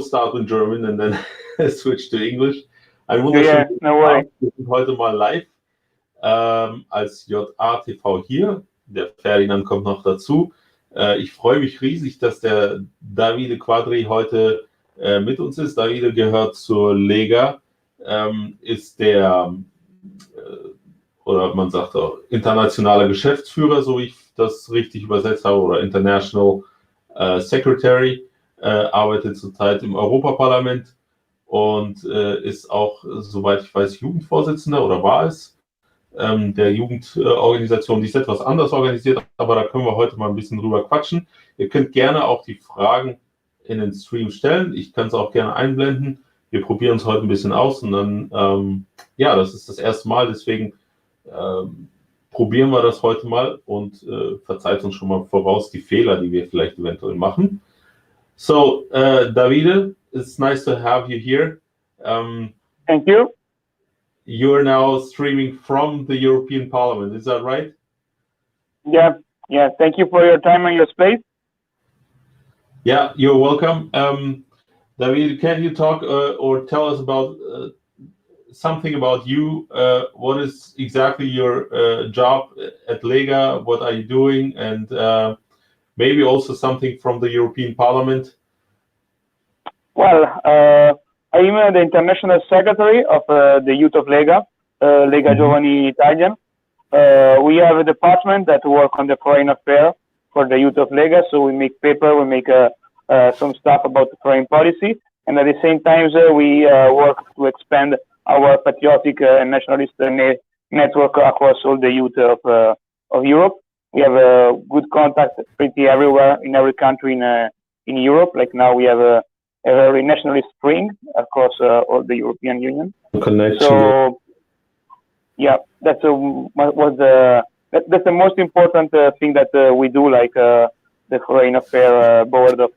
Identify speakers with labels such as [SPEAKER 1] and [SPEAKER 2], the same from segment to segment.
[SPEAKER 1] start in German and then switch to English. Ein
[SPEAKER 2] Yeah,
[SPEAKER 1] wunderschönen
[SPEAKER 2] no worry.
[SPEAKER 1] Abend. Wir sind heute mal live als JA-TV hier. Der Ferdinand kommt noch dazu. Ich freue mich riesig, dass der Davide Quadri heute mit uns ist. Davide gehört zur LEGA, ist der, oder man sagt auch, internationaler Geschäftsführer, so wie ich das richtig übersetzt habe, oder International Secretary, arbeitet zurzeit im Europaparlament und ist auch, soweit ich weiß, Jugendvorsitzender oder war es der Jugendorganisation. Die ist etwas anders organisiert, aber da können wir heute mal ein bisschen drüber quatschen. Ihr könnt gerne auch die Fragen in den Stream stellen. Ich kann es auch gerne einblenden. Wir probieren es heute ein bisschen aus und dann, ja, das ist das erste Mal, deswegen probieren wir das heute mal und verzeiht uns schon mal voraus die Fehler, die wir vielleicht eventuell machen. So, Davide, it's nice to have you here.
[SPEAKER 2] Thank you.
[SPEAKER 1] You're now streaming from the European Parliament, is that right?
[SPEAKER 2] Yeah. Thank you for your time and your space.
[SPEAKER 1] Yeah, you're welcome. David, can you talk or tell us about something about you? What is exactly your job at LEGA? What are you doing? And maybe also something from the European Parliament?
[SPEAKER 2] Well, I'm the International Secretary of the Youth of LEGA, Lega Giovani Italian. We have a department that works on the foreign affairs for the Youth of LEGA, so we make paper, we make some stuff about the foreign policy, and at the same time we work to expand our patriotic and nationalist network across all the youth of Europe. We have a good contact pretty everywhere, in every country in Europe. Like now we have a very nationalist spring across all the European Union.
[SPEAKER 1] Connection.
[SPEAKER 2] So, yeah, that's the most important thing that we do, like the Foreign Affairs Board of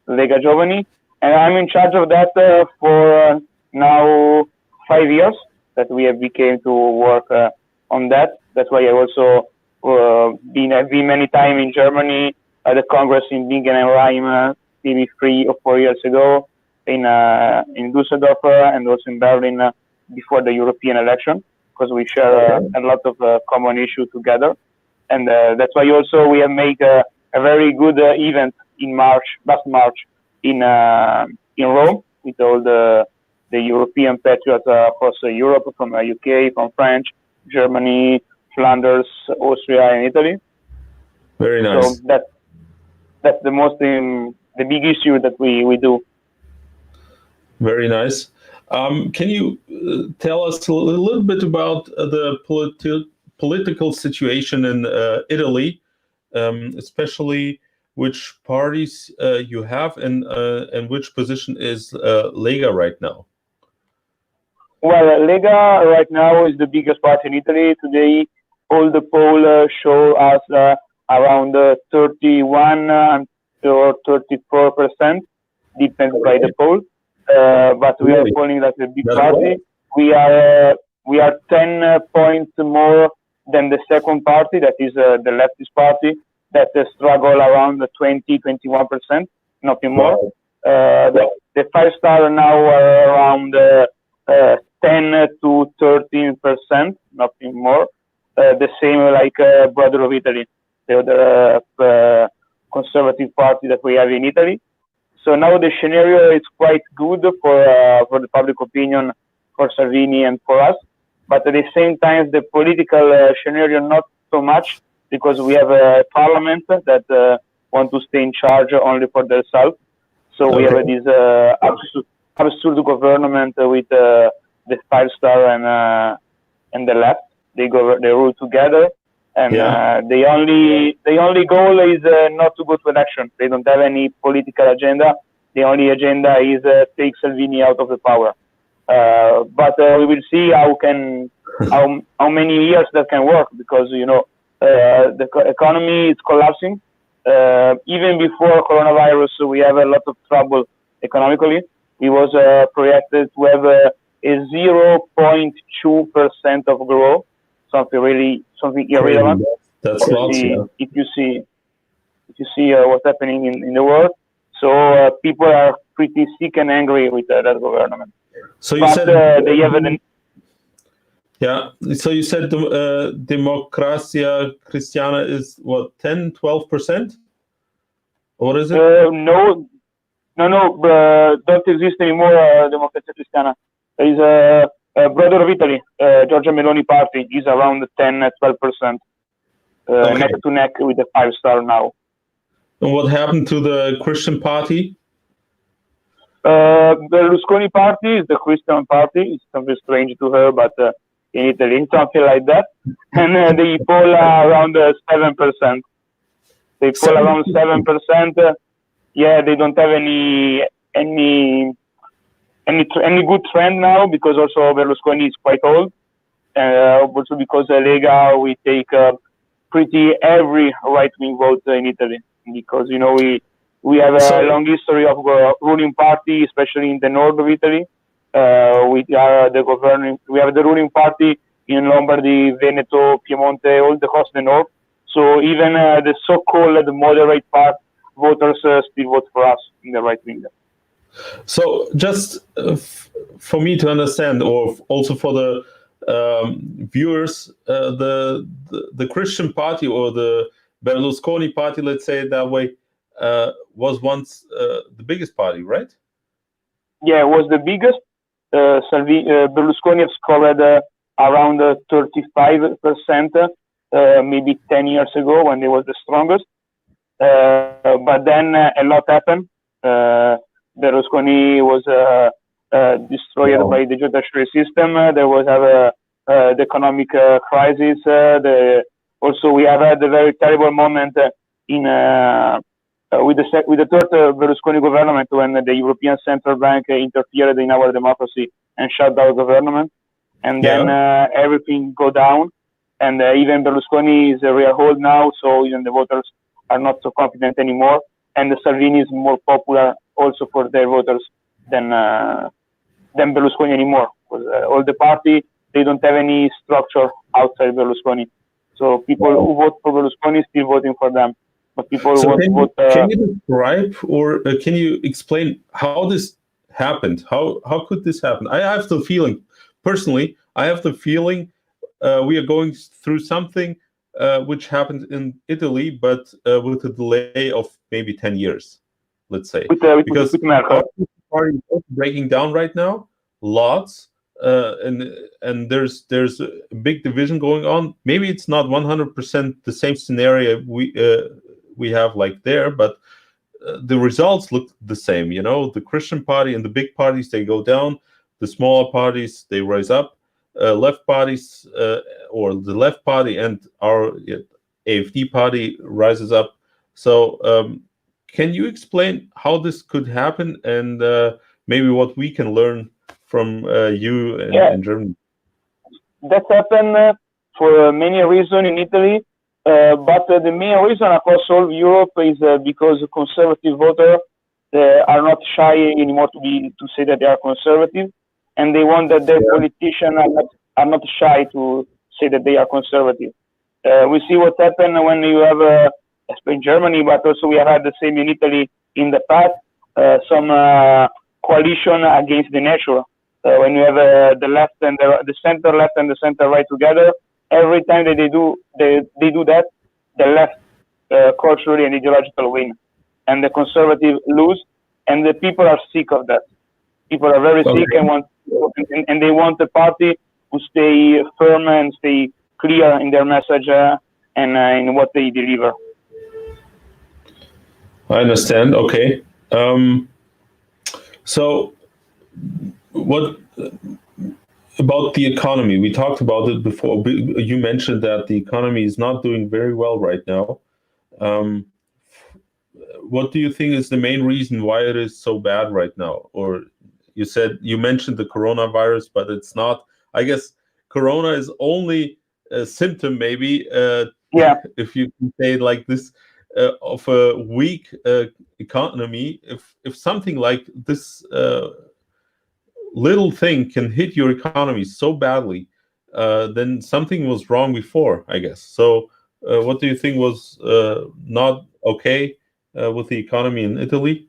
[SPEAKER 2] Lega Giovani. And I'm in charge of that for now 5 years that we have became to work on that. That's why I also been many times in Germany at the Congress in Bingen and Rhein, maybe 3 or 4 years ago, in Düsseldorf and also in Berlin before the European election, because we share a lot of common issues together. And that's why also we have made a very good event in last March in Rome, with all the European patriots across Europe, from UK, from France, Germany, Flanders, Austria, and Italy.
[SPEAKER 1] Very nice.
[SPEAKER 2] So that's the big issue that we do.
[SPEAKER 1] Very nice. Can you tell us a little bit about the political situation in Italy, especially which parties you have and which position is Lega right now?
[SPEAKER 2] Well, Lega right now is the biggest party in Italy. Today, all the polls show us around 31 or 34%, depends by the poll. But we are polling like a big party. We are 10 points more than the second party, that is the leftist party, that struggle around 20-21%, nothing more. The 5 star now are around 10 to 13%, nothing more. The same like Brother of Italy, the other conservative party that we have in Italy. So now the scenario is quite good for the public opinion, for Salvini and for us. But at the same time, the political scenario not so much, because we have a parliament that want to stay in charge only for themselves. So we have this absurd government with the 5 star and the left. They rule together, and the only goal is not to go to election. They don't have any political agenda. The only agenda is take Salvini out of the power. But we will see how many years that can work, because the economy is collapsing. Even before coronavirus, we have a lot of trouble economically. It was projected to have a 0.2% of growth, something irrelevant.
[SPEAKER 1] That's lots.
[SPEAKER 2] If you see what's happening in the world. So people are pretty sick and angry with that government.
[SPEAKER 1] So you
[SPEAKER 2] But
[SPEAKER 1] said
[SPEAKER 2] they have an
[SPEAKER 1] yeah. So you said Democracia Cristiana is what 10-12%? What is it?
[SPEAKER 2] no, don't exist anymore. Democrazia Cristiana. There is a brother of Italy, Giorgia Meloni party, is around 10-12%,
[SPEAKER 1] Okay.
[SPEAKER 2] neck to neck with the 5-star now.
[SPEAKER 1] And what happened to the Christian party?
[SPEAKER 2] Berlusconi party is the Christian party. It's something strange to her, but in Italy, it's something like that. And they fall around 7%. They fall around 7%. Yeah, they don't have any good trend now, because also Berlusconi is quite old. Also because Lega, we take pretty every right-wing vote in Italy, because we have a long history of ruling party, especially in the north of Italy. We have the ruling party in Lombardy, Veneto, Piemonte, all the coast of the north. So even the so-called moderate part voters still vote for us in the right wing.
[SPEAKER 1] So just for me to understand, or also for the viewers, the Christian party, or the Berlusconi party, let's say it that way, was once the biggest party, right?
[SPEAKER 2] Yeah, it was the biggest. Berlusconi has scored around 35%, maybe 10 years ago, when he was the strongest. But then a lot happened. Berlusconi was destroyed by the judiciary system. There was the economic crisis. Also, we have had a very terrible moment with the third Berlusconi government, when the European Central Bank interfered in our democracy and shut down the government. And then everything go down. And even Berlusconi is a real hold now, so even the voters are not so confident anymore. And the Salvini is more popular also for their voters than Berlusconi anymore. Because all the party, they don't have any structure outside Berlusconi. So people who vote for Berlusconi still voting for them. But people vote.
[SPEAKER 1] Can you describe, or can you explain how this happened? How could this happen? I have the feeling, personally, we are going through something which happened in Italy, but with a delay of maybe 10 years, let's say. Because our party is breaking down right now, lots, and there's a big division going on. Maybe it's not 100% the same scenario we have like there, but the results look the same. The Christian party and the big parties, they go down. The smaller parties, they rise up. Left parties, or the left party and our AfD party rises up. So can you explain how this could happen, and maybe what we can learn from you in Germany?
[SPEAKER 2] That happened for many reasons in Italy, but the main reason across all Europe is because conservative voters are not shy anymore to say that they are conservative, and they want that their politicians are not shy to say that they are conservative. We see what happened when you have, in Germany, but also we have had the same in Italy in the past, some coalition against the nature. When you have the left and the center left and the center right together, every time that they do that, the left culturally and ideological win, and the conservative lose, and the people are sick of that. People are very sick and they want the party to stay firm and stay clear in their message and in what they deliver.
[SPEAKER 1] I understand. Okay. So what about the economy? We talked about it before. You mentioned that the economy is not doing very well right now. What do you think is the main reason why it is so bad right now? Or you mentioned the coronavirus, but it's not. I guess corona is only a symptom, maybe, if you can say it like this, of a weak economy. If something like this little thing can hit your economy so badly, then something was wrong before, I guess. So what do you think was not okay with the economy in Italy?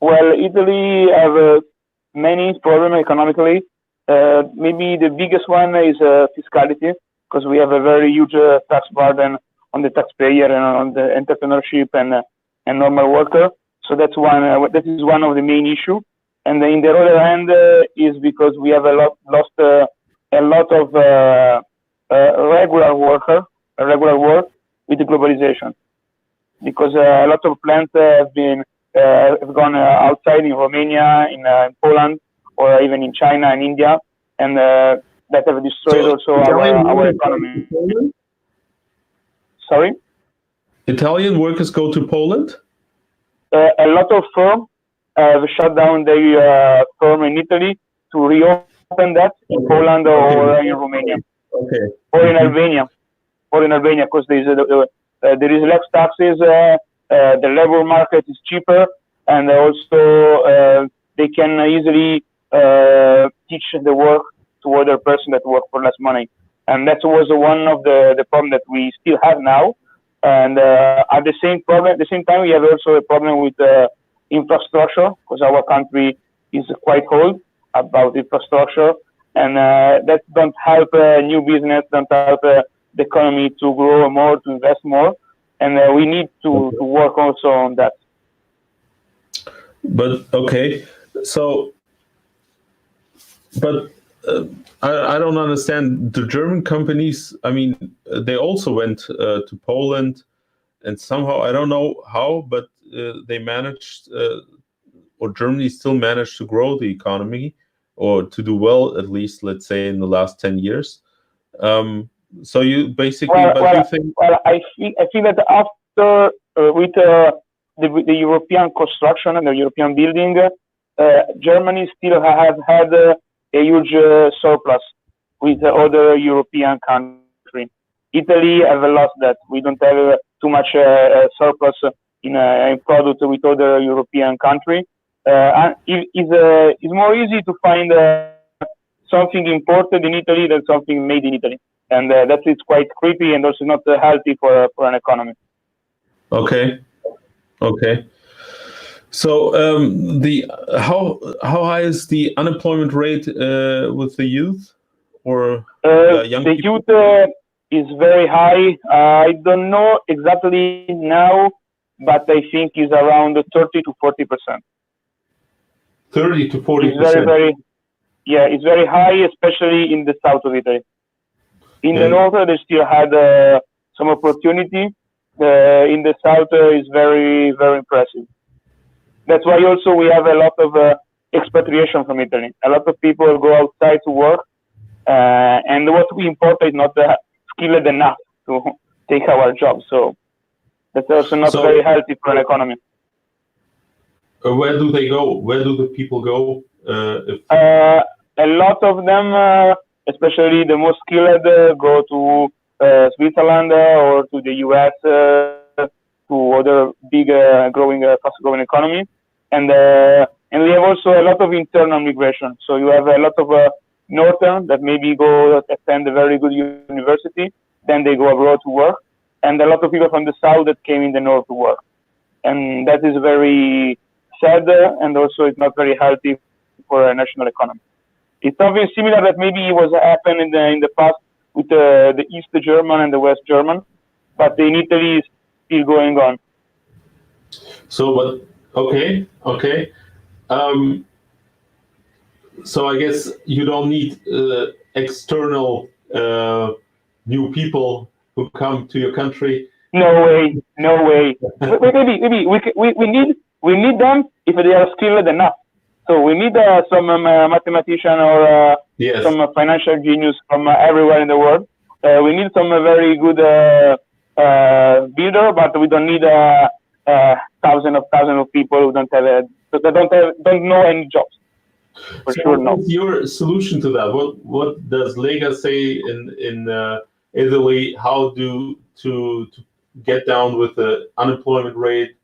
[SPEAKER 2] Well, Italy have many problems economically. Maybe the biggest one is fiscality, because we have a very huge tax burden on the taxpayer and on the entrepreneurship and normal worker. So that's one. That is one of the main issue. And in the other hand is because we have lost a lot of regular work with the globalization, because a lot of plants have gone outside in Romania, in Poland, or even in China and India, and that have destroyed also our economy. Sorry?
[SPEAKER 1] Italian workers go to Poland?
[SPEAKER 2] A lot of firms have shut down their firm in Italy to reopen that in Poland or in Romania, or in Albania, because there is less taxes, the labor market is cheaper, and also they can easily teach the work to other person that work for less money. And that was one of the problems that we still have now. And at the same time, we have also a problem with infrastructure, because our country is quite old about infrastructure, and that don't help new business, don't help the economy to grow more, to invest more, and we need to work also on that.
[SPEAKER 1] But okay, so, but I don't understand. The German companies, I mean, they also went to Poland, and somehow, I don't know how, but they managed, or Germany still managed to grow the economy, or to do well, at least, let's say, in the last 10 years. So you basically, you think...
[SPEAKER 2] Well, I think that after, with the European construction and the European building, Germany still has had a huge surplus with other European countries. Italy have lost that. We don't have too much surplus in product with other European countries. And it's more easy to find something imported in Italy than something made in Italy. And that is quite creepy and also not healthy for an economy.
[SPEAKER 1] Okay. So how high is the unemployment rate with the youth or young
[SPEAKER 2] the
[SPEAKER 1] people?
[SPEAKER 2] Youth is very high. I don't know exactly now, but I think it's around 30 to 40%.
[SPEAKER 1] 30 to 40%.
[SPEAKER 2] It's very high, especially in the south of Italy. In the north, they still had some opportunity. In the south, is very, very impressive. That's why also we have a lot of expatriation from Italy. A lot of people go outside to work, and what we import is not skilled enough to take our job. So that's also not very healthy for an economy.
[SPEAKER 1] Where do they go? Where do the people go?
[SPEAKER 2] A lot of them, especially the most skilled, go to Switzerland or to the US, to other big, fast-growing economies. And we have also a lot of internal migration. So you have a lot of Northern that maybe go attend a very good university, then they go abroad to work, and a lot of people from the South that came in the North to work. And that is very sad, and also it's not very healthy for a national economy. It's something similar that maybe was happened in the past with the East German and the West German, but in Italy is still going on.
[SPEAKER 1] So, but okay. So I guess you don't need external new people who come to your country.
[SPEAKER 2] No way. Maybe we need them if they are skilled enough. So we need some mathematician or some financial genius from everywhere in the world. We need some very good builder, but we don't need thousands of people who don't know any jobs. For sure, no.
[SPEAKER 1] What's your solution to that? What does LEGA say in Italy? How to get down with the unemployment rate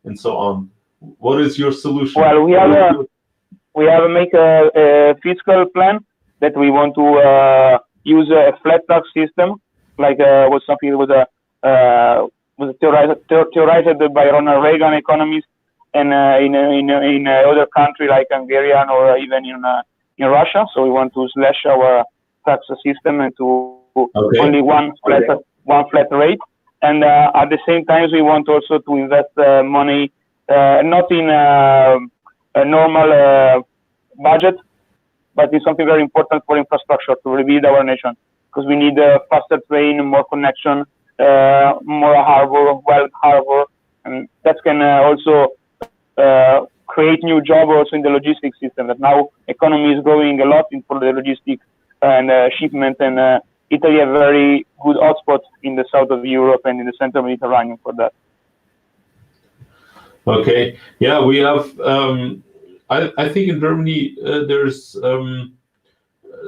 [SPEAKER 1] and so on? What is your solution?
[SPEAKER 2] Well, we have make a fiscal plan that we want to use a flat tax system, like was something that was theorized by Ronald Reagan economist and in other country like Hungarian or even in Russia. So we want to slash our tax system and to only one flat rate. And at the same time, we want also to invest money not in a normal budget, but it's something very important for infrastructure to rebuild our nation, because we need a faster train, more connection, more harbor, and that can also create new jobs also in the logistics system. That now economy is growing a lot for the logistics and shipment, and Italy a very good hotspot in the south of Europe and in the central Mediterranean for that.
[SPEAKER 1] Okay, yeah, we have. I think in Germany there's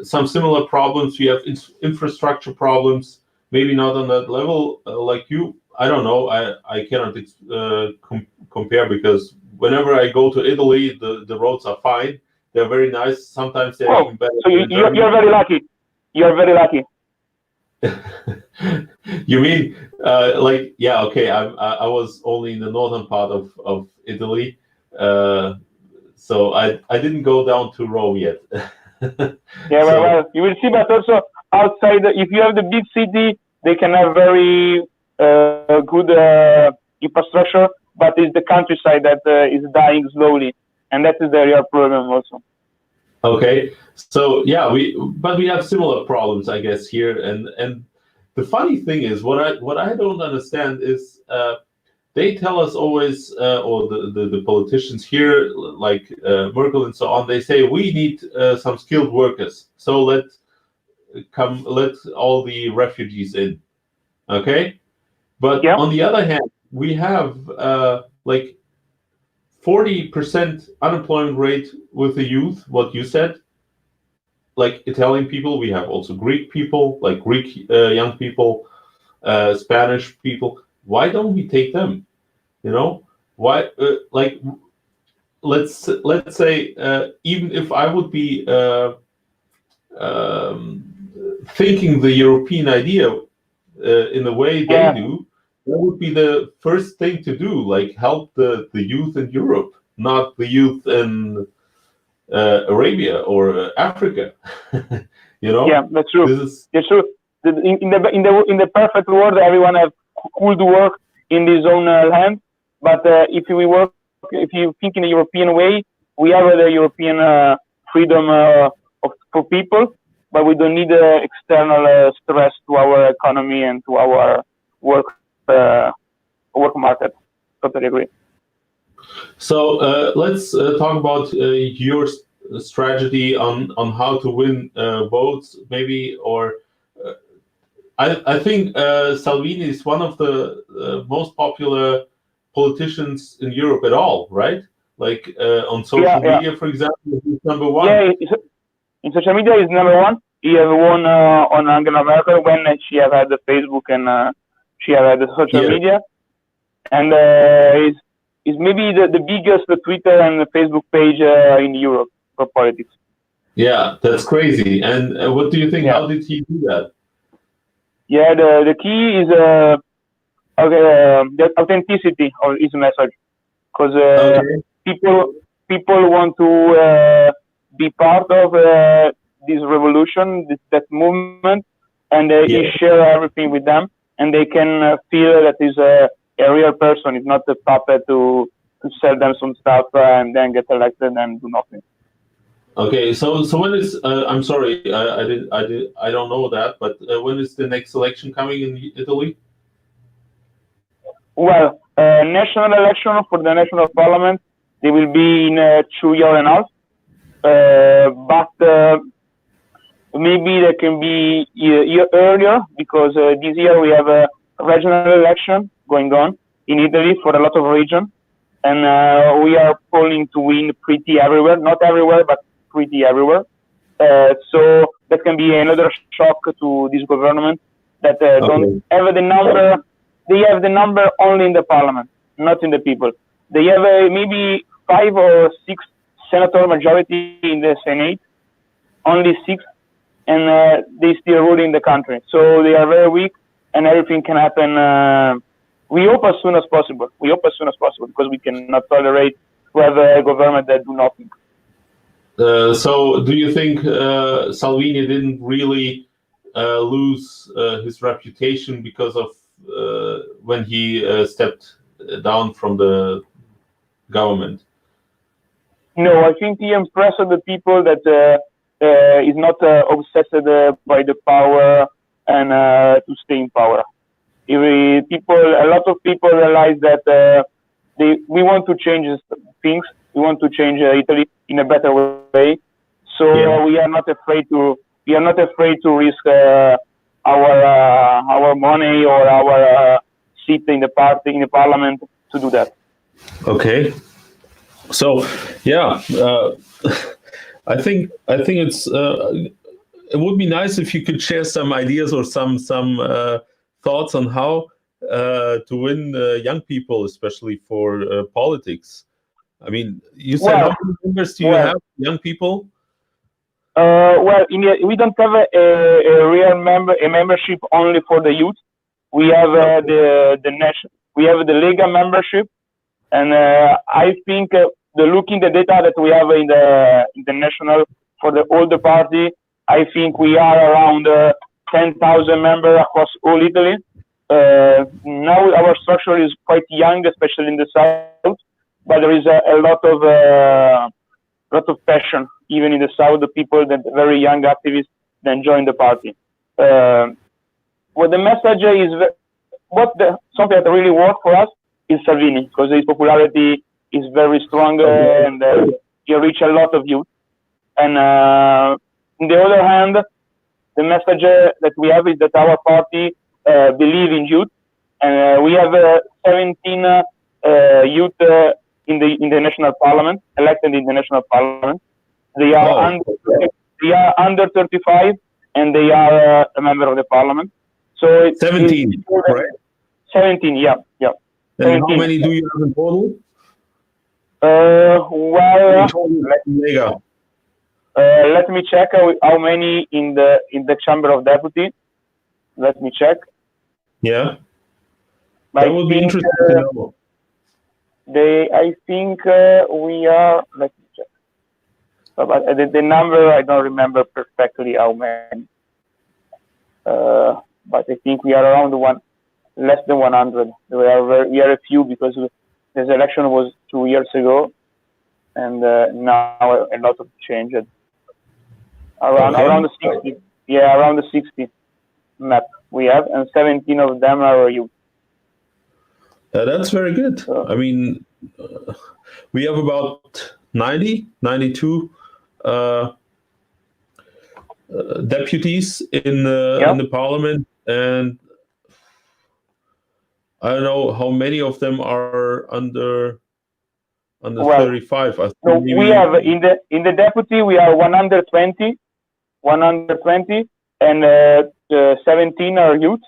[SPEAKER 1] some similar problems. We have infrastructure problems, maybe not on that level like you. I don't know. I cannot compare, because whenever I go to Italy, the roads are fine. They're very nice. Sometimes they're even better.
[SPEAKER 2] So you're very lucky. You're very lucky.
[SPEAKER 1] You mean like, yeah, okay, I was only in the northern part of Italy, so I didn't go down to Rome yet.
[SPEAKER 2] Yeah, well, you will see, but also outside, if you have the big city, they can have very good infrastructure, but it's the countryside that is dying slowly, and that is the real problem also.
[SPEAKER 1] Okay, so yeah, we have similar problems, I guess, here, and the funny thing is, what I don't understand is they tell us always, or the politicians here, like Merkel and so on, they say we need some skilled workers, so let all the refugees in, okay? But on the other hand, we have like 40% unemployment rate with the youth, what you said, like Italian people. We have also Greek people, like Greek young people, Spanish people. Why don't we take them? You know, why? Like, let's say, even if I would be thinking the European idea in the way they do, that would be the first thing to do, like help the youth in Europe, not the youth in Arabia or Africa. You know?
[SPEAKER 2] Yeah, that's true. That's true. In the perfect world, everyone could work in his own land. But if you think in a European way, we have the European freedom for people, but we don't need external stress to our economy and to our work market. Totally agree. So
[SPEAKER 1] let's talk about your strategy on how to win votes, maybe, or I think Salvini is one of the most popular politicians in Europe at all, right? Like on social media, for example, he's number one.
[SPEAKER 2] Yeah, in social media, he's number one. He has won on Angela Merkel when she have had the Facebook and she have had the social media, and is maybe the biggest Twitter and Facebook page in Europe for politics.
[SPEAKER 1] Yeah, that's crazy. And what do you think? How did he do that?
[SPEAKER 2] Yeah, the key is the authenticity of his message, because people want to be part of this revolution, that movement, and he share everything with them, and they can feel that he's a real person. It's not a puppet to sell them some stuff and then get elected and do nothing.
[SPEAKER 1] Okay, so when is I'm sorry, I don't know that, but when is the next election coming in Italy?
[SPEAKER 2] Well, national election for the national parliament, they will be in 2 years and a half, but maybe they can be a year earlier, because this year we have a regional election going on in Italy for a lot of regions, and we are polling to win pretty everywhere, not everywhere, but pretty everywhere. So that can be another shock to this government that don't have the number. They have the number only in the parliament, not in the people. They have maybe 5 or 6 senator majority in the Senate, only 6, and they still ruling the country. So they are very weak, and everything can happen We hope as soon as possible. Because we cannot tolerate to have a government that do nothing.
[SPEAKER 1] So do you think Salvini didn't really lose his reputation because of when he stepped down from the government?
[SPEAKER 2] No, I think he impressed the people that is not obsessed by the power and to stay in power. A lot of people realize that we want to change things. We want to change Italy in a better way. So we are not afraid to risk our money or our seat in the parliament to do that.
[SPEAKER 1] Okay. So I think it's it would be nice if you could share some ideas or some thoughts on how to win young people, especially for politics. I mean, you said how many members do you have? Young people?
[SPEAKER 2] We don't have a real membership only for the youth. We have the LEGA membership, and I think looking the data that we have in the national for all the party, I think we are around 10,000 members across all Italy. Now our structure is quite young, especially in the south, but there is a lot of passion even in the south. The people, that very young activists, then join the party. What the message is, something that really worked for us is Salvini, because his popularity is very strong and he reach a lot of youth. And on the other hand, the message that we have is that our party believe in youth, and we have 17 youth in the national parliament, elected in the national parliament. They are under 35, and they are a member of the parliament. So
[SPEAKER 1] 17, right?
[SPEAKER 2] 17, yeah.
[SPEAKER 1] And
[SPEAKER 2] 17.
[SPEAKER 1] how many do you have in total?
[SPEAKER 2] Let me check how many in the Chamber of Deputies. Let me check.
[SPEAKER 1] Yeah, that would be interesting to know.
[SPEAKER 2] I think we are. Let me check. But the number I don't remember perfectly how many. But I think we are around less than 100. We are a few because this election was 2 years ago, and now a lot of change. Around the 60. Yeah, around the 60 map we have, and 17 of them are youth.
[SPEAKER 1] That's very good. I mean, we have about 92 deputies in the parliament, and I don't know how many of them are under 35.
[SPEAKER 2] So we have in the deputy we are 120, and 17 are youth.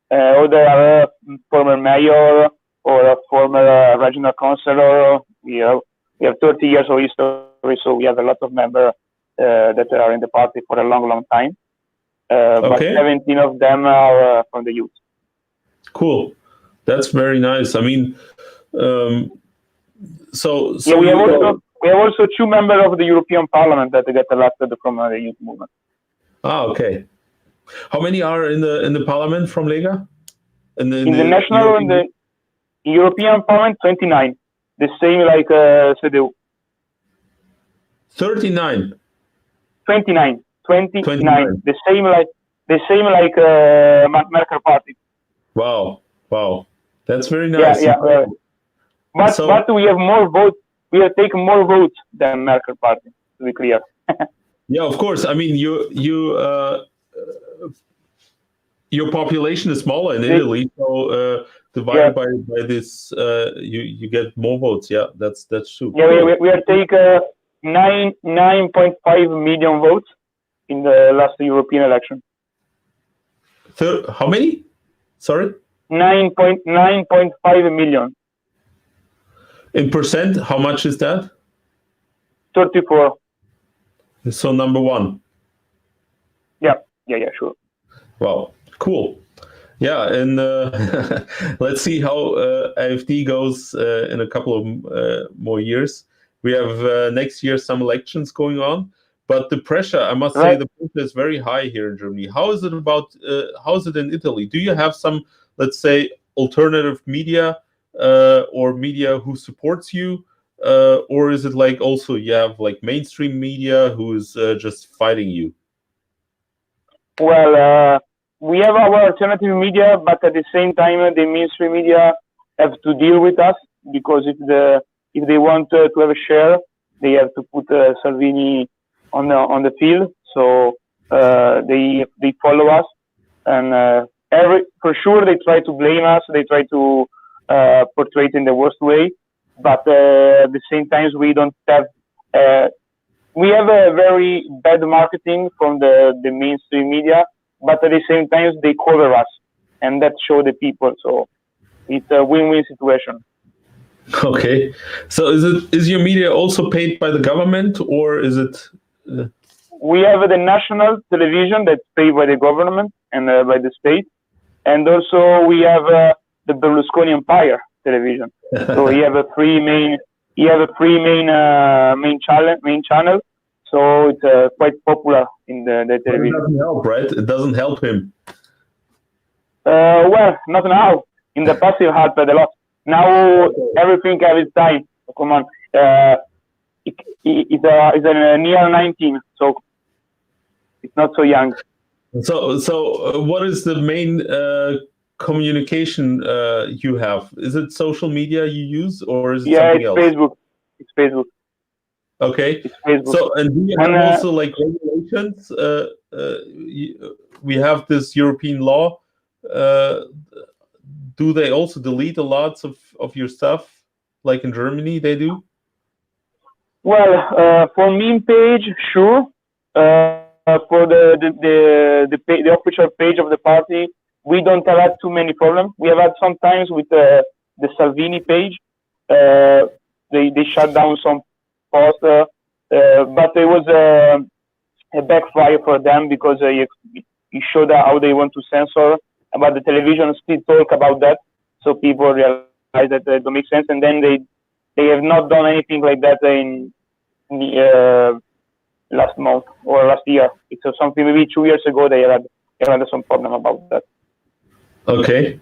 [SPEAKER 2] Or they are a former mayor or a former regional councillor. We have 30 years of history, so we have a lot of members that are in the party for a long time. But 17 of them are from the youth.
[SPEAKER 1] Cool, that's very nice. I mean, so
[SPEAKER 2] we have also 2 members of the European Parliament that get elected from the youth movement.
[SPEAKER 1] Okay. How many are in the parliament from Lega?
[SPEAKER 2] In the national and the European Parliament, 29. The same like CDU.
[SPEAKER 1] 39.
[SPEAKER 2] 29. 29. The same like Merkel Party.
[SPEAKER 1] Wow. That's very nice.
[SPEAKER 2] Yeah. But we have more votes. We have taken more votes than Merkel Party, to be clear.
[SPEAKER 1] Yeah, of course. I mean, your population is smaller in Italy, so divided by this, you get more votes. Yeah, that's true.
[SPEAKER 2] Yeah, we are taking 9.5 million votes in the last European election.
[SPEAKER 1] How many? Sorry.
[SPEAKER 2] 9.5 million.
[SPEAKER 1] In percent, how much is that?
[SPEAKER 2] 34.
[SPEAKER 1] So number 1.
[SPEAKER 2] Yeah, sure.
[SPEAKER 1] Wow, cool. Yeah, and let's see how AfD goes in a couple of more years. We have next year some elections going on, but the pressure, I must say,
[SPEAKER 2] Right.
[SPEAKER 1] the pressure is very high here in Germany. How is it about? How is it in Italy? Do you have some, let's say, alternative media or media who supports you, or is it like also you have like mainstream media who is just fighting you?
[SPEAKER 2] Well, we have our alternative media, but at the same time, the mainstream media have to deal with us because if they want to have a share, they have to put Salvini on the field. So they follow us, and every for sure they try to blame us. They try to portray it in the worst way, but at the same time we don't have. We have a very bad marketing from the mainstream media, but at the same time they cover us, and that show the people. So it's a win-win situation.
[SPEAKER 1] Okay, so is your media also paid by the government, or is it? Uh,
[SPEAKER 2] We have the national television that's paid by the government and by the state, and also we have the Berlusconi Empire television. So you have a three main channel. So it's quite popular in the
[SPEAKER 1] but it
[SPEAKER 2] television.
[SPEAKER 1] doesn't help, right? It doesn't help him.
[SPEAKER 2] Well, not now. In the past, it helped a lot. Now everything has its time. Come on. It's a near 19, so it's not so young.
[SPEAKER 1] So what is the main communication you have? Is it social media you use, or is it
[SPEAKER 2] Yeah,
[SPEAKER 1] something
[SPEAKER 2] it's
[SPEAKER 1] else?
[SPEAKER 2] Facebook. It's Facebook.
[SPEAKER 1] Okay.
[SPEAKER 2] It's Facebook.
[SPEAKER 1] So, and do you
[SPEAKER 2] And
[SPEAKER 1] have also like regulations? We have this European law. Uh, do they also delete a lot of your stuff, like in Germany they do?
[SPEAKER 2] well, for meme page, sure. For the official page of the party, we don't have had too many problems. We have had sometimes with the Salvini page. They shut down some posts, but it was a backfire for them because you showed how they want to censor, but the television still talk about that, so people realize that it don't make sense, and then they have not done anything like that in last month or last year. It's something maybe 2 years ago they had some problem about that.
[SPEAKER 1] Okay.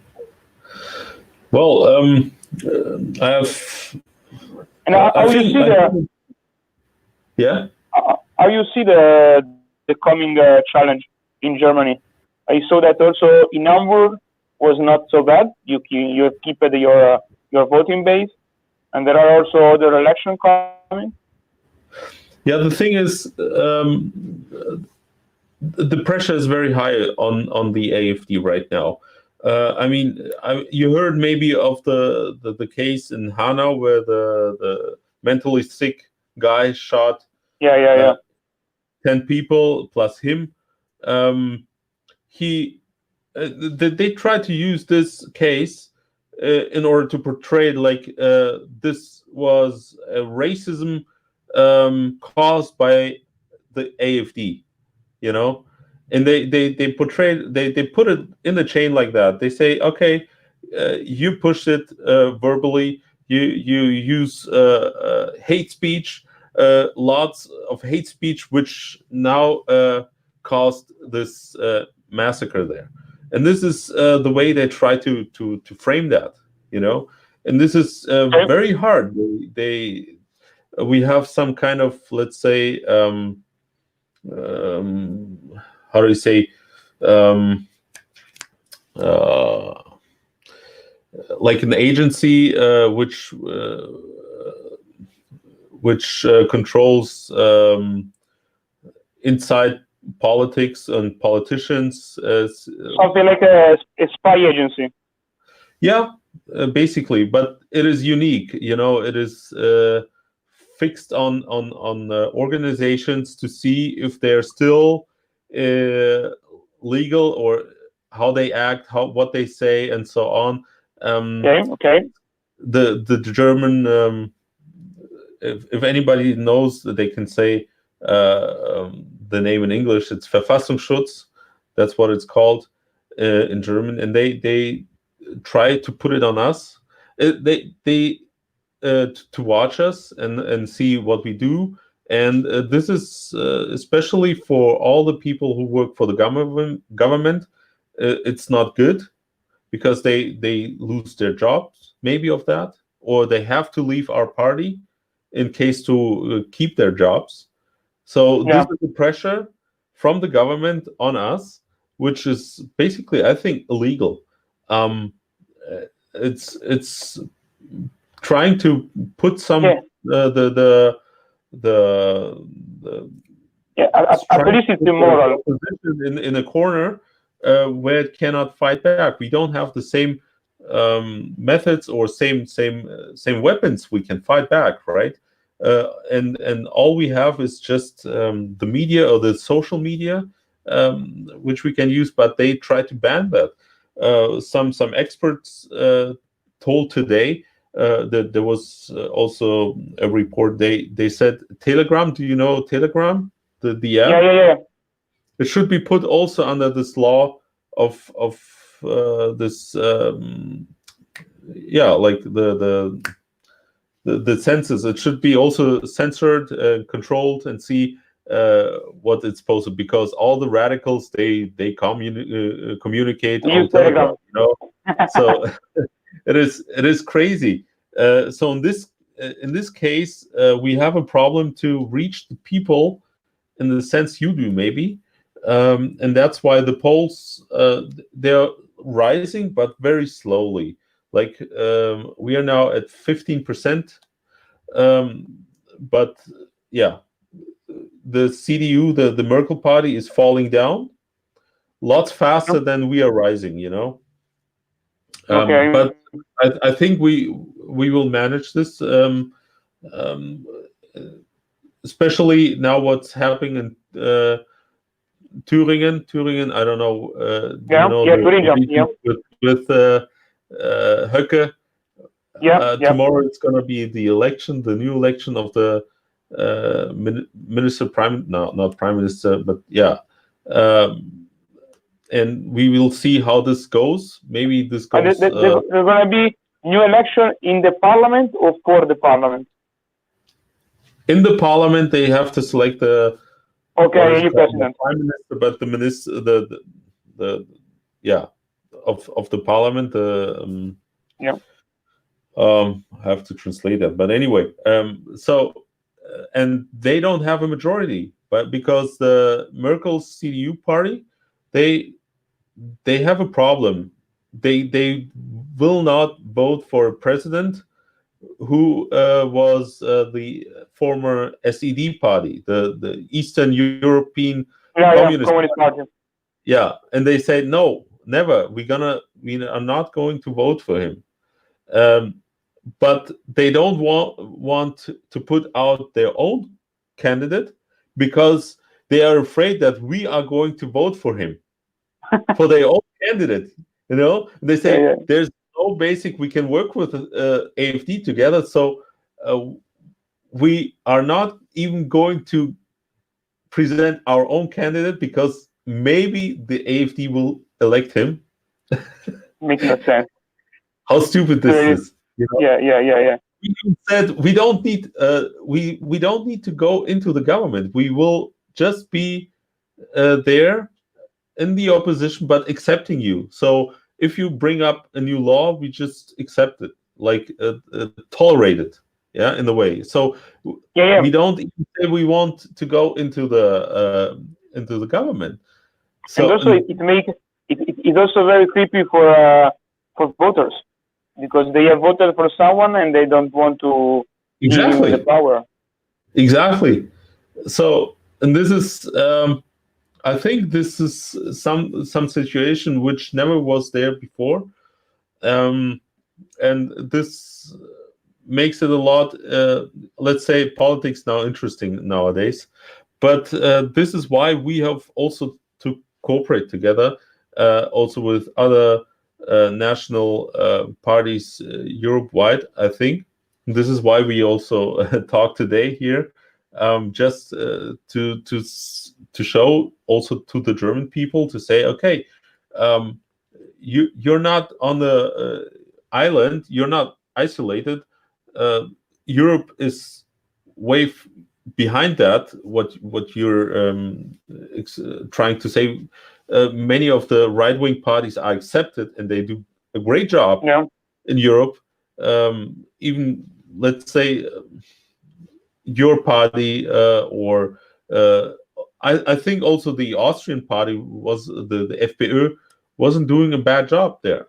[SPEAKER 1] Well, I have.
[SPEAKER 2] And how you see
[SPEAKER 1] Yeah.
[SPEAKER 2] how you see the coming challenge in Germany? I saw that also in Hamburg was not so bad. You keep your voting base, and there are also other elections coming.
[SPEAKER 1] Yeah, the thing is, the pressure is very high on the AfD right now. I mean, you heard maybe of the case in Hanau where the mentally sick guy shot
[SPEAKER 2] Yeah.
[SPEAKER 1] 10 people plus him. He they tried to use this case in order to portray like this was a racism caused by the AfD, you know, and they portray they put it in the chain like that. They say, okay, you push it verbally, you use hate speech, lots of hate speech, which now caused this massacre there, and this is the way they try to frame that, you know, and this is
[SPEAKER 2] Okay.
[SPEAKER 1] very hard. They we have some kind of, let's say, um, how do you say, um, uh, like an agency which controls inside politics and politicians.
[SPEAKER 2] Something like a spy agency.
[SPEAKER 1] Yeah, basically, but it is unique. You know, it is fixed on organizations to see if they're still legal, or how they act, how what they say, and so on.
[SPEAKER 2] Okay.
[SPEAKER 1] The German, if anybody knows that they can say the name in English, it's Verfassungsschutz. That's what it's called. in German, and they try to put it on us. They to watch us and see what we do. And this is especially for all the people who work for the government. It's not good because they lose their jobs, maybe of that, or they have to leave our party in case to keep their jobs. So this is the pressure from the government on us, which is basically, I think, illegal. It's trying to put some the
[SPEAKER 2] at least it's immoral
[SPEAKER 1] position in a corner where it cannot fight back. We don't have the same methods or same weapons we can fight back, right? And all we have is just the media or the social media, which we can use, but they try to ban that. Some experts told today that there was also a report. They said Telegram. Do you know Telegram? The app.
[SPEAKER 2] Yeah.
[SPEAKER 1] It should be put also under this law of this. Like the census. It should be also censored, controlled, and see what it's supposed to. Because all the radicals they communicate on Telegram. You know, so it is crazy. So in this case, we have a problem to reach the people in the sense you do, maybe, and that's why the polls they're rising, but very slowly. Like we are now at 15%, but yeah, the CDU, the Merkel party, is falling down lots faster than we are rising. You know.
[SPEAKER 2] Okay.
[SPEAKER 1] But I think we will manage this, especially now what's happening in Thüringen. Thüringen, I don't know.
[SPEAKER 2] Thüringen.
[SPEAKER 1] With Höcke. Tomorrow it's going to be the election, the new election of the not prime minister, but yeah. And we will see how this goes. Maybe this goes.
[SPEAKER 2] There's going to be new election in the parliament or for the parliament?
[SPEAKER 1] In the parliament, they have to select the
[SPEAKER 2] new president,
[SPEAKER 1] prime minister, but the minister, of the parliament. I have to translate that, but anyway, and they don't have a majority, but because the Merkel's CDU party, they have a problem. They will not vote for a president who was the former SED party, the Eastern European Communist Party. Yeah, and they say no, never. We are not going to vote for him. But they don't want to put out their own candidate because they are afraid that we are going to vote for him, for their own candidate. You know, and they say there's no basic we can work with AfD together, so we are not even going to present our own candidate because maybe the AfD will elect him.
[SPEAKER 2] Makes no sense.
[SPEAKER 1] How stupid this is. You know?
[SPEAKER 2] Yeah.
[SPEAKER 1] We said we don't need we don't need to go into the government. We will just be there in the opposition, but accepting you. So if you bring up a new law, we just accept it, like tolerate it, in the way. So we don't even say we want to go into the government. So
[SPEAKER 2] and also it's also very creepy for voters because they have voted for someone and they don't want to be in the power.
[SPEAKER 1] Exactly. So and this is. I think this is some situation which never was there before, and this makes it a lot. Let's say politics now interesting nowadays, but this is why we have also to cooperate together, also with other national parties Europe-wide. I think this is why we also talk today here. Just to show also to the German people to say, okay, you're not on the island. You're not isolated. Europe is way behind that. What you're trying to say. Many of the right-wing parties are accepted, and they do a great job in Europe. Even let's say your party or I think also the Austrian party was the FPÖ wasn't doing a bad job there.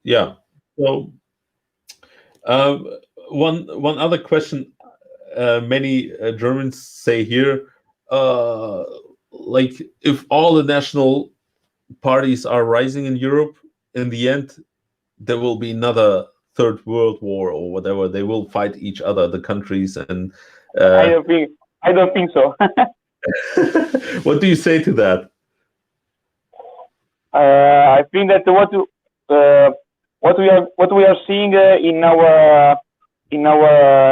[SPEAKER 1] Yeah. So one other question many Germans say here, like if all the national parties are rising in Europe, in the end there will be another third world war or whatever. They will fight each other, the countries, and
[SPEAKER 2] I don't think so.
[SPEAKER 1] What do you say to that?
[SPEAKER 2] I think that what we are seeing in our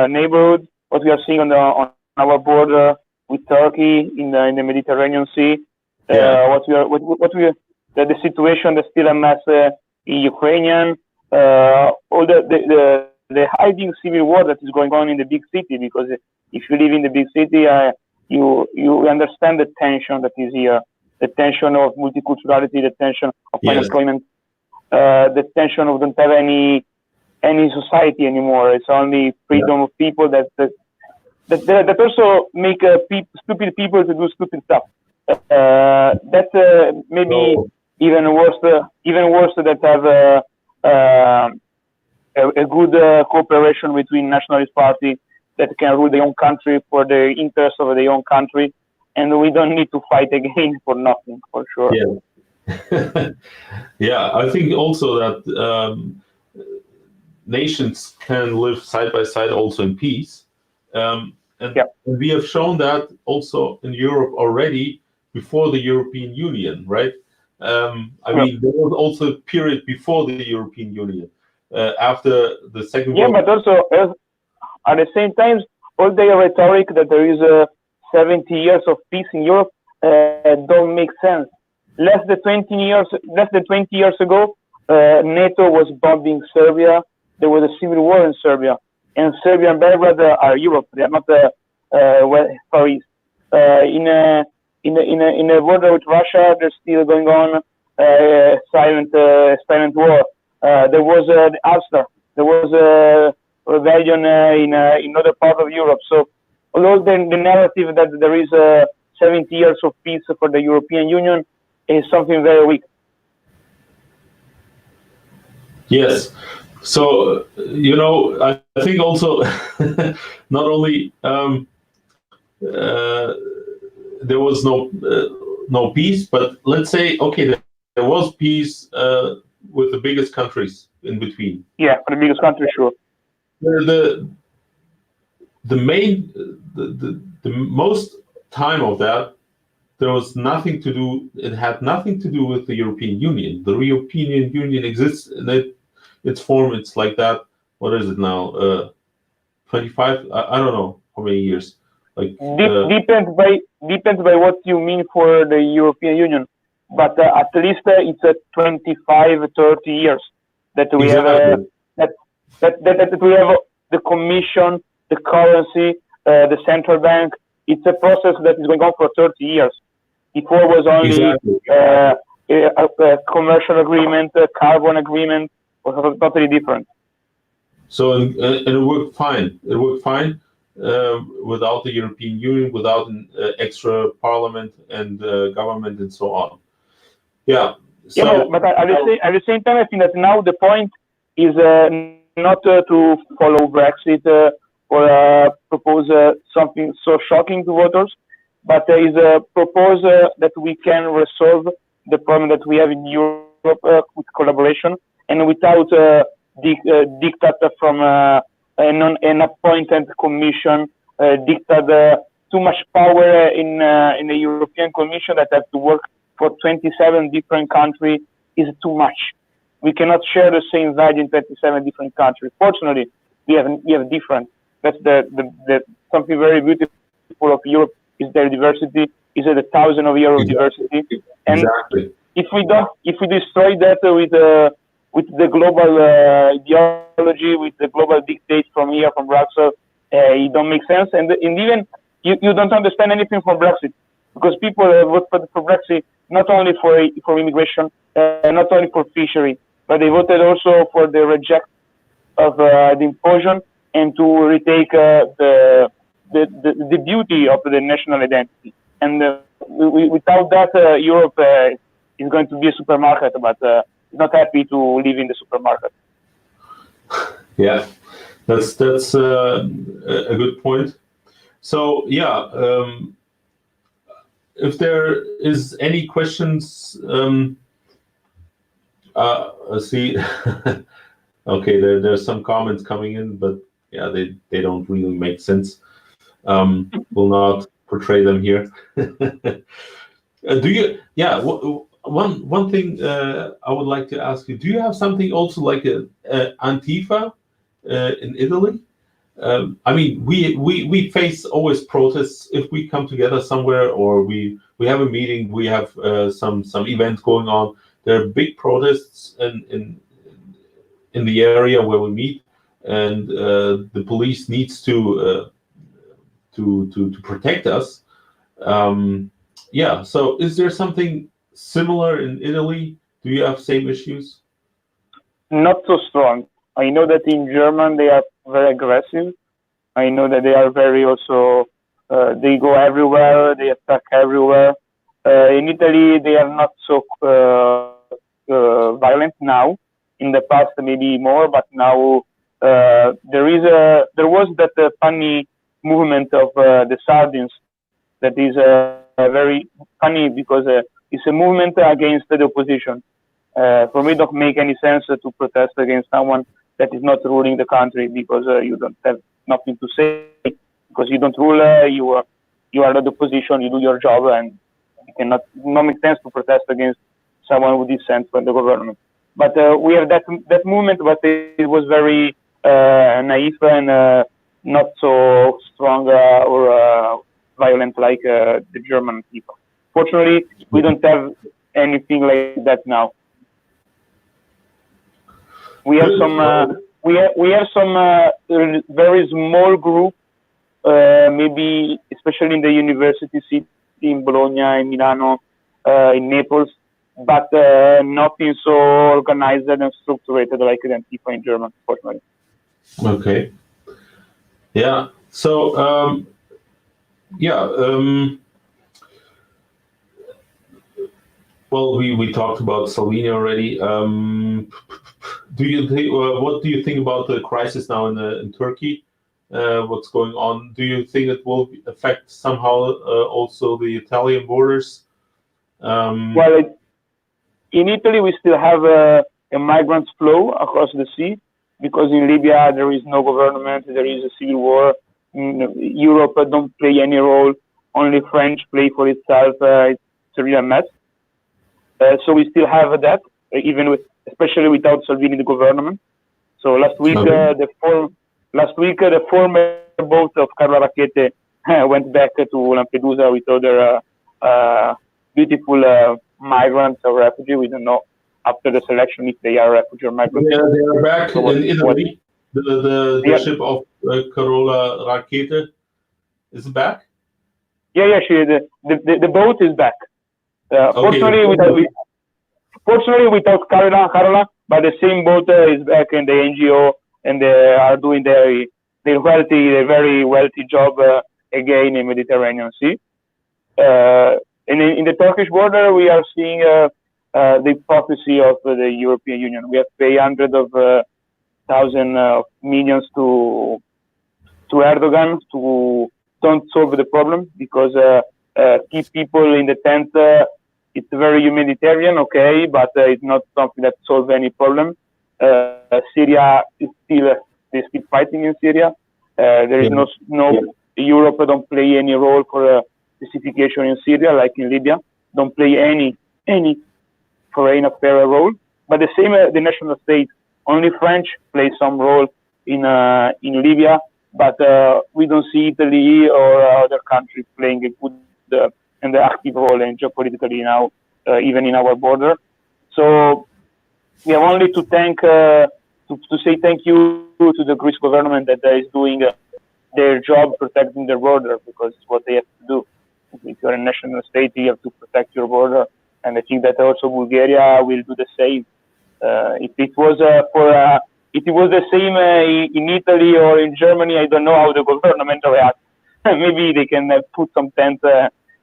[SPEAKER 2] neighborhood, what we are seeing on our border with Turkey in the Mediterranean Sea, the situation, there's still a mess in Ukraine, all the hiding civil war that is going on in the big city. Because if you live in the big city, you understand the tension that is here, the tension of multiculturality, the tension of unemployment, the tension of don't have any society anymore. It's only freedom of people that also make stupid people to do stupid stuff. That's maybe even worse that have a good cooperation between nationalist parties that can rule their own country for the interests of their own country, and we don't need to fight again for nothing, for sure.
[SPEAKER 1] Yeah, I think also that nations can live side by side also in peace. And we have shown that also in Europe already before the European Union, right? I mean, there was also a period before the European Union, after the Second World War.
[SPEAKER 2] But also at the same time, all the rhetoric that there is 70 years of peace in Europe don't make sense. Less than 20 years ago, NATO was bombing Serbia. There was a civil war in Serbia, and Serbia and Belgrade are Europe. They are not Far East. In a border with Russia, there's still going on silent war. There was the Ulster. There was a rebellion in another part of Europe. So, although the narrative that there is 70 years of peace for the European Union is something very weak.
[SPEAKER 1] Yes. So, I think also not only there was no peace, but let's say, okay, there was peace with the biggest countries in between.
[SPEAKER 2] Yeah, for the biggest country, sure.
[SPEAKER 1] The most time of that, there was nothing to do. It had nothing to do with the European Union. The European Union exists in its form. It's like that. What is it now? 25? I don't know how many years. Like
[SPEAKER 2] depends by what you mean for the European Union. But at least it's 25, 30 years that we have that we have the Commission, the currency, the central bank. It's a process that is going on for 30 years. Before was only a commercial agreement, a carbon agreement, was totally different.
[SPEAKER 1] So and it worked fine. It worked fine without the European Union, without an extra parliament and government and so on. Yeah. So,
[SPEAKER 2] but at the same time, I think that now the point is not to follow Brexit or propose something so shocking to voters, but is a proposal that we can resolve the problem that we have in Europe with collaboration and without dictate from an appointed commission, dictate too much power in the European Commission that have to work for 27 different countries is too much. We cannot share the same value in 27 different countries. Fortunately, we have different. That's the something very beautiful of Europe is their diversity. Is the 1,000 of year of diversity, and if we destroy that with the global ideology, with the global dictates from here, from Brussels, it don't make sense. And even you don't understand anything from Brexit, because people vote for Brexit not only for immigration, not only for fishery, but they voted also for the reject of the imposition and to retake the beauty of the national identity. And without that, Europe is going to be a supermarket, but not happy to live in the supermarket.
[SPEAKER 1] Yeah, that's a good point. So yeah, if there is any questions, see, okay, there's some comments coming in, but yeah, they don't really make sense. Will not portray them here. Do you? Yeah. One thing I would like to ask you: do you have something also like a Antifa in Italy? I mean, we face always protests if we come together somewhere, or we have a meeting, we have some event going on. There are big protests in the area where we meet, and the police needs to protect us. Yeah. So, is there something similar in Italy? Do you have same issues?
[SPEAKER 2] Not so strong. I know that in Germany they are very aggressive. I know that they are very also. They go everywhere. They attack everywhere. In Italy, they are not so violent now. In the past, maybe more, but now there was that funny movement of the sardines that is very funny, because it's a movement against the opposition. For me, it don't make any sense to protest against someone that is not ruling the country, because you don't have nothing to say, because you don't rule. You are not the opposition. You do your job, and it cannot not make sense to protest against someone who dissents from the government. But we have that movement, but it was very naive and not so strong or violent like the German people. Fortunately, we don't have anything like that now. We have some very small group, maybe especially in the university city in Bologna, in Milano, in Naples, but nothing so organized and structured like the Antifa in Germany, fortunately.
[SPEAKER 1] Okay. Yeah. So well, we talked about Salvini already. Do you think? What do you think about the crisis now in Turkey? What's going on? Do you think it will affect somehow also the Italian borders?
[SPEAKER 2] Well, in Italy, we still have a migrant flow across the sea, because in Libya there is no government, there is a civil war. Europe don't play any role. Only French play for itself. It's a real mess. So we still have that, especially without Salvini the government. So last week, the former boat of Carola Rackete went back to Lampedusa with other beautiful migrants or refugees. We don't know after the selection if they are refugee or migrants.
[SPEAKER 1] Yeah, they are back in Italy. The ship of Carola Rackete is back.
[SPEAKER 2] Yeah. The boat is back. Fortunately, without Carola, but the same boat is back in the NGO, and they are doing their very wealthy job again in Mediterranean Sea. And in the Turkish border, we are seeing the hypocrisy of the European Union. We have paid hundreds of thousands of millions to Erdogan to don't solve the problem, because keep people in the tent. It's very humanitarian, okay, but it's not something that solves any problem. Syria is they're still fighting in Syria. There is no Europe don't play any role for pacification in Syria, like in Libya. Don't play any foreign affair role. But the same, the national state. Only French play some role in Libya, but we don't see Italy or other countries playing a good and active role in geopolitically now even in our border. So we have only to thank to say thank you to the Greece government that is doing their job protecting their border, because it's what they have to do. If you're a national state, you have to protect your border, and I think that also Bulgaria will do the same. If it was if it was the same in Italy or in Germany, I don't know how the government reacts. Maybe they can put some tents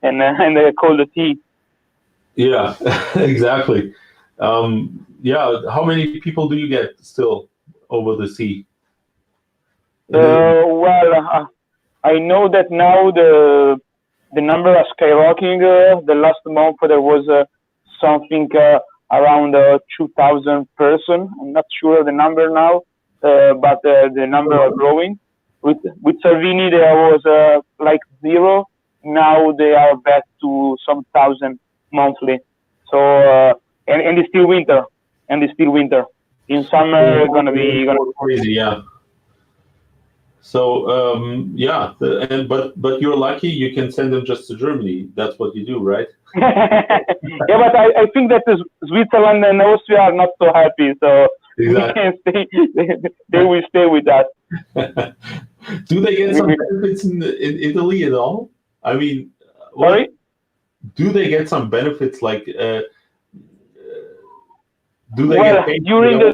[SPEAKER 2] and call the tea.
[SPEAKER 1] Yeah, exactly. Yeah, how many people do you get still over the sea?
[SPEAKER 2] Well, I know that now the number is skyrocketing. The last month there was something around 2,000 person. I'm not sure of the number now, but the number are growing. With Salvini there was like 0. Now they are back to some thousand monthly. So and it's still winter, In summer it's gonna be
[SPEAKER 1] crazy, yeah. So yeah, but you're lucky you can send them just to Germany. That's what you do, right?
[SPEAKER 2] Yeah, but I think that Switzerland and Austria are not so happy, so
[SPEAKER 1] exactly.
[SPEAKER 2] We can stay. They will stay with us.
[SPEAKER 1] Do they get some benefits in Italy at all? I mean,
[SPEAKER 2] Sorry?
[SPEAKER 1] Do they get some benefits like? Do they
[SPEAKER 2] Well,
[SPEAKER 1] get paid
[SPEAKER 2] during the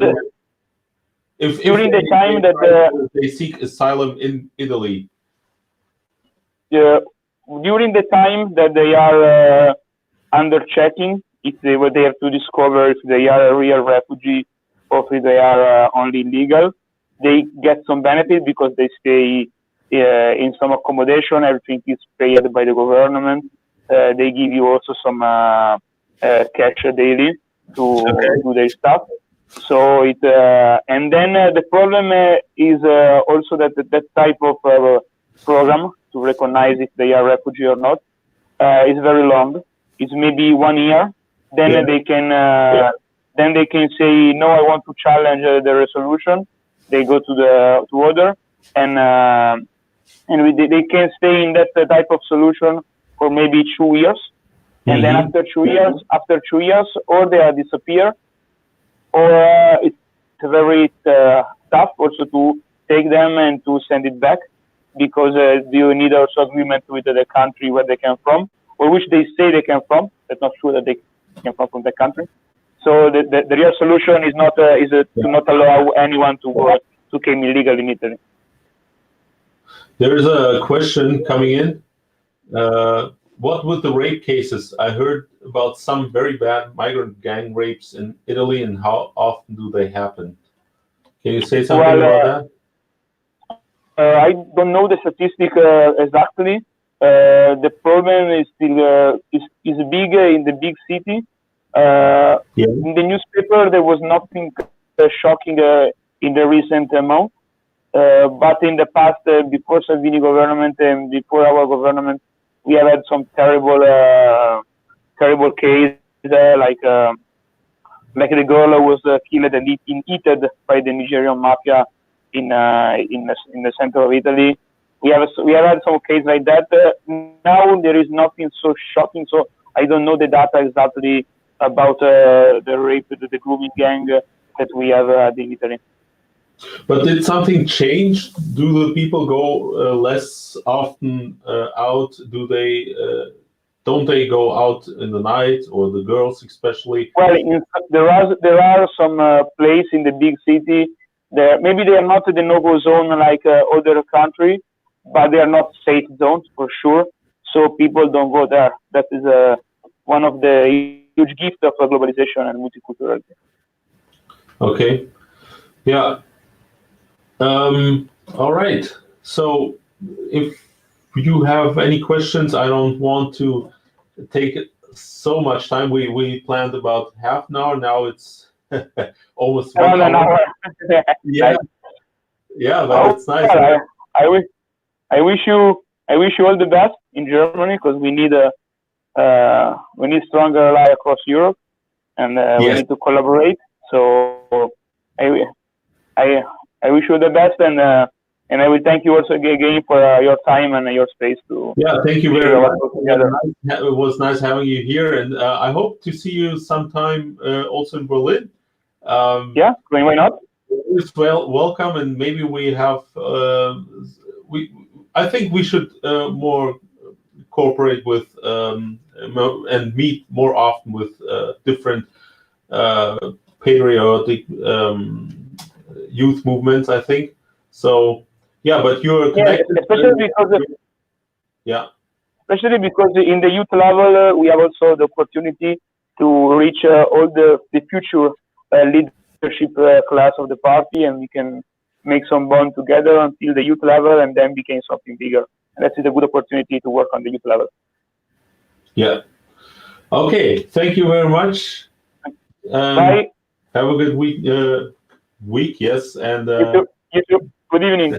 [SPEAKER 2] time that
[SPEAKER 1] they seek asylum in Italy?
[SPEAKER 2] During the time that they are under checking, if they have to discover if they are a real refugee or if they are only legal, they get some benefit because they stay in some accommodation. Everything is paid by the government. They give you also some cash daily to do their stuff. So it and then the problem is also that type of program to recognize if they are refugee or not is very long. It's maybe 1 year. Then they can say no. I want to challenge the resolution. They go to order and they can stay in that type of solution for maybe 2 years. And then after 2 years, or they disappear, or it's very tough also to take them and to send it back, because you need also agreement with the country where they came from, or which they say they came from. That's not true that they came from the country. So the real solution is not to not allow anyone to come illegal in Italy.
[SPEAKER 1] There is a question coming in. What with the rape cases? I heard about some very bad migrant gang rapes in Italy, and how often do they happen? Can you say something about that?
[SPEAKER 2] I don't know the statistic exactly. The problem is still is big in the big city. In the newspaper, there was nothing shocking in the recent month. But in the past, before Salvini government and before our government, we have had some terrible case, like the girl was killed and eaten by the Nigerian mafia in the center of Italy. We have had some case like that. Now there is nothing so shocking. So I don't know the data exactly about the rape, the grooming gang that we have in Italy.
[SPEAKER 1] But did something change? Do the people go less often out? Do they don't they go out in the night, or the girls especially?
[SPEAKER 2] Well, there are some places in the big city. Maybe they are not the no-go zone like other countries, but they are not safe zones for sure. So people don't go there. That is one of the huge gifts of globalization and multiculturality.
[SPEAKER 1] Okay. Yeah. All right. So if you have any questions, I don't want to take so much time. We planned about half an hour. Now it's almost 1 hour. Yeah. Yeah, but it's nice.
[SPEAKER 2] Well, I wish you all the best in Germany, because we need stronger ally across Europe, and we need to collaborate. So I wish you the best, and And I will thank you also again for your time and your space to.
[SPEAKER 1] Yeah, thank you very much. It was nice having you here, and I hope to see you sometime also in Berlin.
[SPEAKER 2] Yeah, why not?
[SPEAKER 1] Welcome, and maybe we have. I think we should more cooperate with and meet more often with different patriotic youth movements. I think so. Yeah, but you're connected.
[SPEAKER 2] Especially because in the youth level, we have also the opportunity to reach all the future leadership class of the party, and we can make some bond together until the youth level, and then became something bigger. And that is a good opportunity to work on the youth level.
[SPEAKER 1] Yeah. Okay. Thank you very much.
[SPEAKER 2] Bye.
[SPEAKER 1] Have a good week. Yes, and
[SPEAKER 2] you too. Good evening.